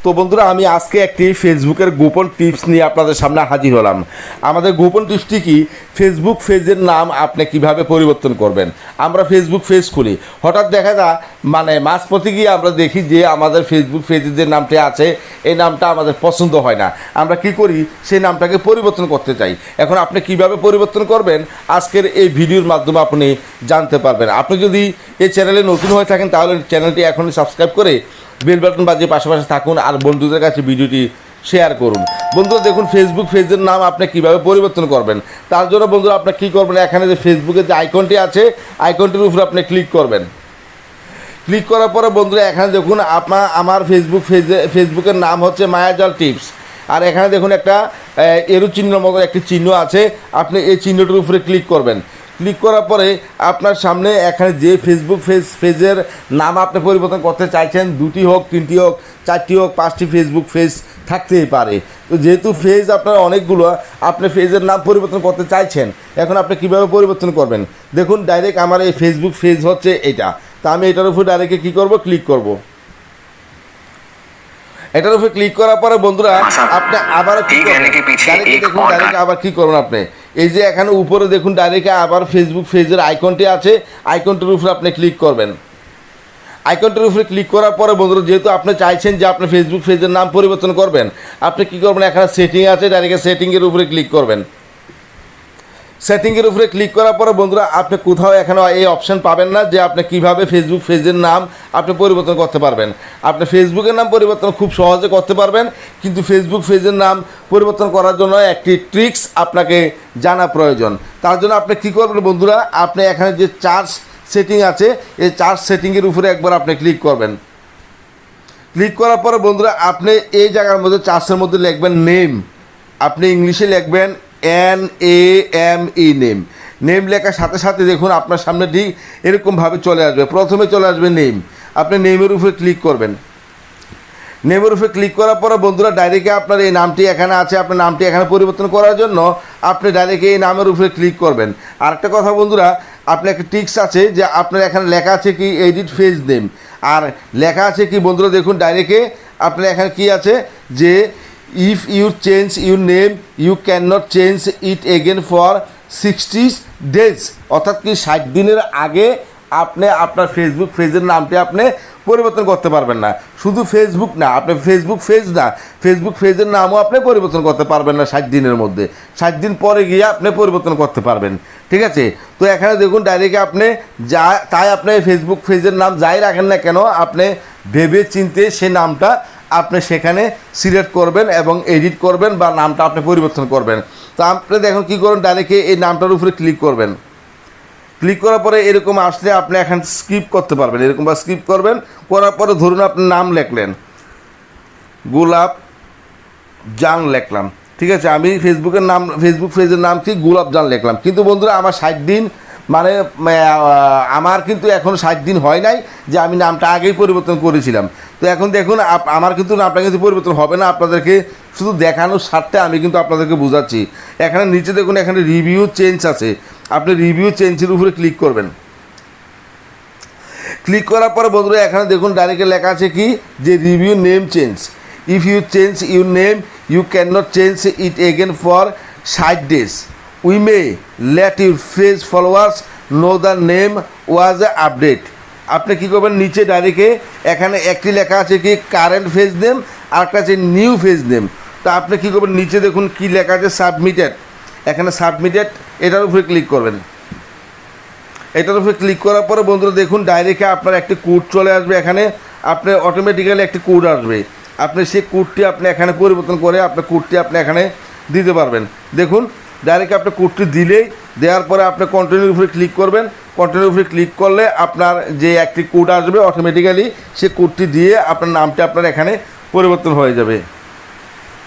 তো বন্ধুরা আমি আজকে একটি ফেসবুকের গোপন টিপস নিয়ে আপনাদের সামনে হাজির হলাম। আমাদের গোপন টিপসটি কি, ফেসবুক পেজের নাম আপনি কিভাবে পরিবর্তন করবেন। আমরা ফেসবুক পেজ খুলি, হঠাৎ দেখা যায় মাঝপথে গিয়ে আমরা দেখি যে আমাদের ফেসবুক পেজের যে নামটি আছে এই নামটা আমাদের পছন্দ হয় না। আমরা কি করি, সেই নামটাকে পরিবর্তন করতে চাই। এখন আপনি কিভাবে পরিবর্তন করবেন আজকের এই ভিডিওর মাধ্যমে আপনি জানতে পারবেন। আপনি যদি এই চ্যানেলে নতুন হয়ে থাকেন তাহলে চ্যানেলটি এখনই সাবস্ক্রাইব করে বেল বাটন বাজিয়ে পাশাপাশি থাকুন আর বন্ধুদের কাছে ভিডিওটি শেয়ার করুন। বন্ধুরা দেখুন, ফেসবুক পেজের নাম আপনি কিভাবে পরিবর্তন করবেন। তার জন্য বন্ধুরা আপনি কী করবেন, এখানে যে ফেসবুকের যে আইকনটি আছে আইকনটির উপরে আপনি ক্লিক করবেন। ক্লিক করার পরে বন্ধুরা এখানে দেখুন আমার ফেসবুকের নাম হচ্ছে মায়াজাল টিপস। আর এখানে দেখুন একটা এরো চিহ্নের মতো একটি চিহ্ন আছে, আপনি এই চিহ্নটির উপরে ক্লিক করবেন। ক্লিক করার পরে আপনার সামনে এখানে যে ফেসবুক পেজের নাম আপনি পরিবর্তন করতে চাইছেন, 2টি হোক, 3টি হোক, 4টি হোক, 5টি ফেসবুক পেজ থাকতেই পারে। তো যেহেতু পেজ আপনার অনেকগুলো, আপনি পেজের নাম পরিবর্তন করতে চাইছেন, এখন আপনি কীভাবে পরিবর্তন করবেন। দেখুন ডাইরেক্ট আমার এই ফেসবুক পেজ হচ্ছে এটা, তা আমি এটার উপর ডাইরেক্ট কী করব, ক্লিক করব। এটার উপরে ক্লিক করার পরে বন্ধুরা আপনি আবার দেখুন ডাইরেক্ট আবার কী করবেন, আপনি এই যে এখানে উপরে দেখুন ডাইরেক্ট আবার ফেসবুক পেজের আইকনটি আছে, আইকনটির উপরে আপনি ক্লিক করবেন। আইকনটির উপরে ক্লিক করার পরে বন্ধুরা যেহেতু আপনি চাইছেন যে আপনি ফেসবুক পেজের নাম পরিবর্তন করবেন, আপনি কী করবেন, এখানে সেটিং আছে, ডাইরেক্ট সেটিংয়ের উপরে ক্লিক করবেন। সেটিংয়ের উপরে ক্লিক করার পরে বন্ধুরা আপনি কোথাও এখানে এই অপশান পাবেন না যে আপনি কিভাবে ফেসবুক পেজের নাম আপনি পরিবর্তন করতে পারবেন। আপনি ফেসবুকের নাম পরিবর্তন খুব সহজে করতে পারবেন, কিন্তু ফেসবুক পেজের নাম পরিবর্তন করার জন্য একটি ট্রিক্স আপনাকে জানা প্রয়োজন। তার জন্য আপনি কী করবেন বন্ধুরা, আপনি এখানে যে চার্জ সেটিং আছে এই চার্জ সেটিংয়ের উপরে একবার আপনি ক্লিক করবেন। ক্লিক করার পরে বন্ধুরা আপনি এই জায়গার মধ্যে চার্জের মধ্যে লিখবেন নেম, আপনি ইংলিশে লিখবেন NAME নেম। নেম লেখার সাথে সাথে দেখুন আপনার সামনে ঠিক এরকমভাবে চলে আসবে। প্রথমে চলে আসবে নেম, আপনি নেমের উপরে ক্লিক করবেন। নেমের উপরে ক্লিক করার পরে বন্ধুরা ডাইরেক্টে আপনার এই নামটি এখানে আছে, আপনার নামটি এখানে পরিবর্তন করার জন্য আপনি ডাইরেক্ট এই নামের উপরে ক্লিক করবেন। আরেকটা কথা বন্ধুরা, আপনার একটা টিক্স আছে যে আপনার এখানে লেখা আছে কি এডিট পেজ নেম, আর লেখা আছে কি বন্ধুরা দেখুন ডাইরেক্টে আপনার এখানে কি আছে যে if you change your name you cannot change it again for 60 days, অর্থাৎ কি 60 দিনের আগে আপনি আপনার ফেসবুক পেজের নামটি আপনি পরিবর্তন করতে পারবেন না। শুধু ফেসবুক না, আপনি ফেসবুক পেজ না, ফেসবুক পেজের নামও আপনি পরিবর্তন করতে পারবেন না 60 দিনের মধ্যে। 60 দিন পরে গিয়ে আপনি পরিবর্তন করতে পারবেন, ঠিক আছে। তো এখানে দেখুন ডাইরেক্ট আপনি তাই আপনি ফেসবুক পেজের নাম যাই রাখেন না কেন, আপনি ভেবে চিনতে সে নামটা আপনি সেখানে সিলেক্ট করবেন এবং এডিট করবেন বা নামটা আপনি পরিবর্তন করবেন। তো আপনি দেখুন কী করুন, ডাইরেক্ট এই নামটার উপরে ক্লিক করবেন। ক্লিক করার পরে এরকম আসলে আপনি এখন স্কিপ করতে পারবেন, এরকম বা স্কিপ করবেন। করার পরে ধরুন আপনি নাম লিখলেন গোলাপ জান লিখলাম, ঠিক আছে। আমি ফেসবুক পেজের নাম কি গোলাপ জান লিখলাম, কিন্তু বন্ধুরা আমার 60 দিন আমার কিন্তু এখন 60 দিন হয় নাই যে আমি নামটা আগেই পরিবর্তন করেছিলাম। তো এখন দেখুন আমার কিন্তু নামটা কিন্তু পরিবর্তন হবে না, আপনাদেরকে শুধু দেখানোর স্বার্থে আমি কিন্তু আপনাদেরকে বোঝাচ্ছি। এখানে নিচে দেখুন এখানে রিভিউ চেঞ্জ আছে, আপনি রিভিউ চেঞ্জের উপরে ক্লিক করবেন। ক্লিক করার পরে বন্ধুরা এখানে দেখুন ডাইরেক্ট লেখা আছে কি যে review name change, if you change your name you can not change it again for 60 days, we may let your page followers know the name was update. আপনি কী করবেন, নিচে ডাইরেক্টে এখানে একটি লেখা আছে কি কারেন্ট পেজ নেম আর একটা আছে নিউ পেজ নেম। তা আপনি কী করবেন, নিচে দেখুন কি লেখা আছে সাবমিটেড, এখানে সাবমিটেড এটার উপরে ক্লিক করবেন। এটার উপরে ক্লিক করার পরে বন্ধুরা দেখুন ডাইরেক্টে আপনার একটি কোড চলে আসবে, এখানে আপনার অটোমেটিক্যালি একটি কোড আসবে। আপনি সেই কোডটি আপনি এখানে পরিবর্তন করে আপনার কোডটি আপনি এখানে দিতে পারবেন। দেখুন ডাইরেক্ট আপনি কোডটি দিলেই দেওয়ার পরে আপনি কন্টিনিউর উপরে ক্লিক করবেন। কন্টিনিউর উপরে ক্লিক করলে আপনার যে একটি কোড আসবে অটোমেটিক্যালি সে কোডটি দিয়ে আপনার নামটি আপনার এখানে পরিবর্তন হয়ে যাবে।